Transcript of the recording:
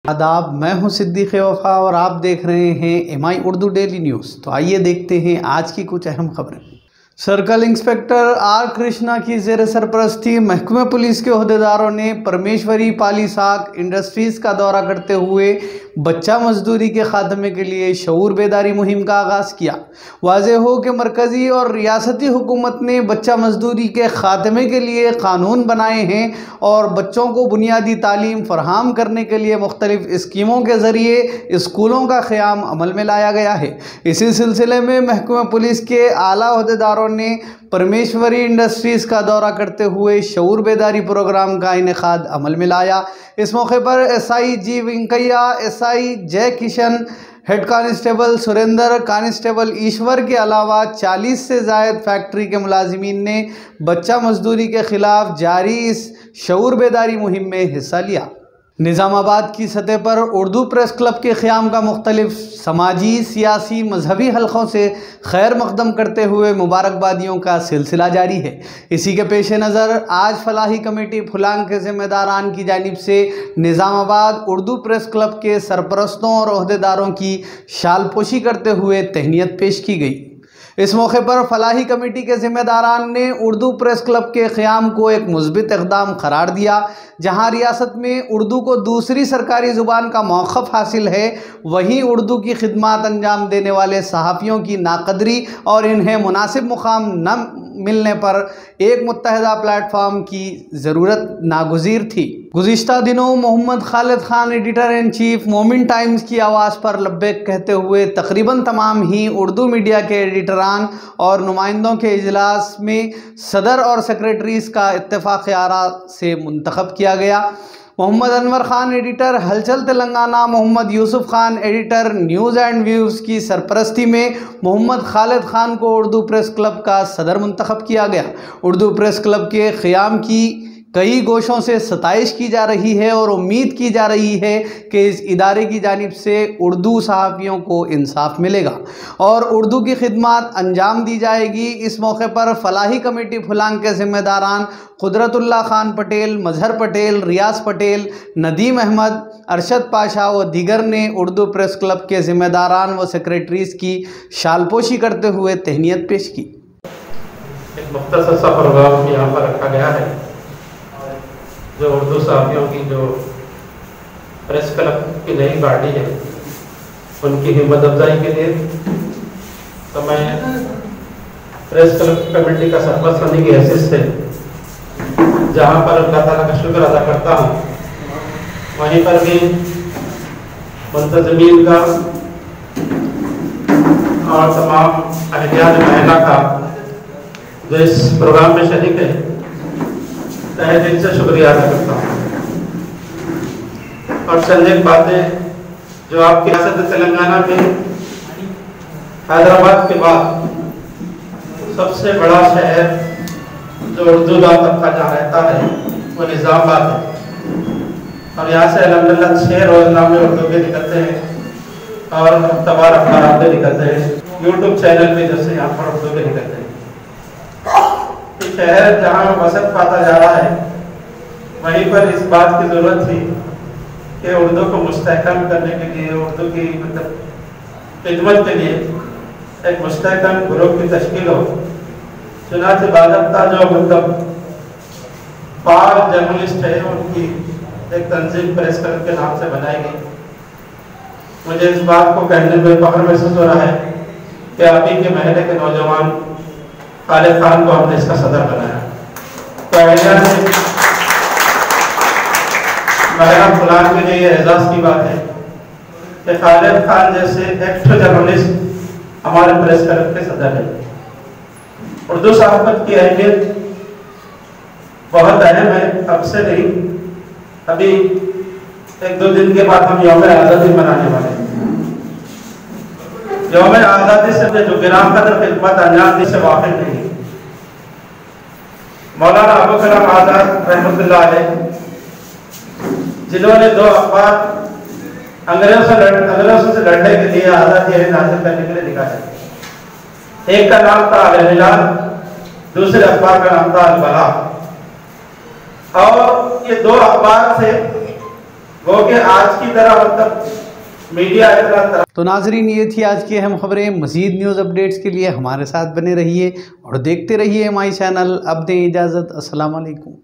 आदाब, मैं हूं सिद्दीक़ वफ़ा और आप देख रहे हैं एमआई उर्दू डेली न्यूज़। तो आइए देखते हैं आज की कुछ अहम खबरें। सर्कल इंस्पेक्टर आर कृष्णा की ज़ेर सरपरस्ती महकमे पुलिस के ओहदेदारों ने परमेश्वरी पालीसाक इंडस्ट्रीज़ का दौरा करते हुए बच्चा मजदूरी के खात्मे के लिए शऊर बेदारी मुहिम का आगाज़ किया। वाज़ेह हो कि मरकज़ी और रियासती हुकूमत ने बच्चा मजदूरी के खात्मे के लिए कानून बनाए हैं और बच्चों को बुनियादी तालीम फराहम करने के लिए मुख्तलिफ स्कीमों के ज़रिए स्कूलों का क़याम अमल में लाया गया है। इसी सिलसिले में महकमा पुलिस के आला ओहदेदारों ने परमेश्वरी इंडस्ट्रीज़ का दौरा करते हुए शऊर बेदारी प्रोग्राम का इनेकाद अमल में लाया। इस मौके पर एसआई जी Venkaiah, SI Jai Kishan, head constable Surendra, constable Ishwar के अलावा 40 से ज़ायद फैक्ट्री के मुलाजिमीन ने बच्चा मजदूरी के ख़िलाफ़ जारी इस शऊर बेदारी मुहिम में हिस्सा लिया। निज़ामाबाद की सतह पर उर्दू प्रेस क्लब के क़याम का मुख्तलिफ समाजी, सियासी, मजहबी हलक़ों से खैर मक़दम करते हुए मुबारकबादियों का सिलसिला जारी है। इसी के पेश नज़र आज फलाही कमेटी फुलांग के ज़िम्मेदारान की जानिब से निज़ामाबाद उर्दू प्रेस क्लब के सरपरस्तों और ओहदेदारों की शालपोशी करते हुए तहनीत पेश की गई। इस मौके पर फलाही कमेटी के ज़िम्मेदारान ने उर्दू प्रेस क्लब के क़याम को एक मुस्बित इक़दाम करार दिया। जहां रियासत में उर्दू को दूसरी सरकारी ज़ुबान का मौक़िफ़ हासिल है, वहीं उर्दू की खिदमत अंजाम देने वाले सहाफ़ियों की नाक़दरी और इन्हें मुनासिब मुक़ाम न मिलने पर एक मुत्तहिदा प्लेटफार्म की ज़रूरत नागुज़ीर थी। गुज़िश्ता दिनों Mohammed Khalid Khan editor in chief Momin Times की आवाज़ पर लब्बैक कहते हुए तकरीबन तमाम ही उर्दू मीडिया के एडिटरान और नुमाइंदों के इजलास में सदर और सेक्रेटरीज़ का इत्तेफ़ाक़ आरा से मुंतखब किया गया। Mohammad Anwar Khan editor Hulchul Telangana, Mohammed Yusuf Khan editor News and Views की सरपरस्ती में मोहम्मद खालिद ख़ान को उर्दू प्रेस क्लब का सदर मुंतखब किया गया। उर्दू प्रेस क्लब के क़याम की कई गोशों से सताइश की जा रही है और उम्मीद की जा रही है कि इस इदारे की जानिब से उर्दू सहाफ़ियों को इंसाफ मिलेगा और उर्दू की खिदमत अंजाम दी जाएगी। इस मौके पर फलाही कमेटी फुलांग के ज़िम्मेदारान कुदरतुल्लाह ख़ान पटेल, मजहर पटेल, रियाज पटेल, नदीम अहमद, अरशद पाशा व दीगर ने उर्दू प्रेस क्लब के ज़िम्मेदारान व सेक्रेटरीज़ की शालपोशी करते हुए तहनीत पेश की। एक मुख्तसर सा प्रोग्राम यहाँ पर रखा गया है जो उर्दू सहाफ़ियों की जो प्रेस क्लब की नई पार्टी है उनकी हिम्मत अफजाई के लिए, तो मैं प्रेस क्लब कमेटी का सरपरस्त होने की हैसियत से जहाँ पर अल्लाह ताला का शुक्र अदा करता हूँ, वहीं पर भी मुंतज़मीन का और तमाम अहलियान महिला का जो इस प्रोग्राम में शरीक है तहे दिल से शुक्रिया अदा करता हूँ। और चंद एक बातें जो आपकी रियासत तेलंगाना में हैदराबाद के बाद सबसे बड़ा शहर जो उर्दू तबका जहाँ रहता है वो निज़ामाबाद है और यहाँ से अल्हम्दुलिल्लाह 6 रोज़नामे उर्दू के निकलते हैं और तबार अखबार पे निकलते हैं। यूट्यूब चैनल में जैसे यहाँ पर उर्दू के निकलते हैं। शहर जहाँ वसत पाता जा रहा है वहीं पर इस बात की ज़रूरत थी कि उर्दू को मुस्तहकम करने के लिए, उर्दू की मतलब खिदमत के लिए एक मुस्तहकम ग्रुप की तश्कील हो। चुनांचे बाज़ाब्ता जो मतलब पार जर्नलिस्ट है उनकी एक तंजीम प्रेस क्लब के नाम से बनाई गई। मुझे इस बात को कहने में फख्र महसूस हो रहा है कि आप ही के महले के नौजवान खालिद खान को हमने इसका सदर बनाया। तो महिला फुलान के लिए एजाज़ की बात है कि खालिद खान जैसे एक्टर जर्नलिस्ट हमारे प्रेस क्लब के सदर है। उर्दू सहाफ़त की अहमियत बहुत अहम है। अब से नहीं, अभी 1-2 दिन के बाद हम यौम आज़ादी मनाने वाले हैं। यौम आज़ादी से जो गिराम कदर खिदमत अंजाम दी से वाकिफ नहीं। मौलाना अबू कलाम आज़ाद रहमतुल्लाह अलैह जिन्होंने 2 अखबार अंग्रेजों से लड़ने के लिए आज़ादी हासिल करने के लिए लिखा है। एक का नाम था अल-हिलाल, दूसरे अखबार का नाम था अल-बला। और ये 2 अखबार थे वो कि आज की तरह मतलब मीडिया इतना। तो नाजरीन, ये थी आज की अहम खबरें। मजीद न्यूज़ अपडेट्स के लिए हमारे साथ बने रहिए और देखते रहिए हमारी चैनल। अब दें इजाज़त। अस्सलाम वालेकुम।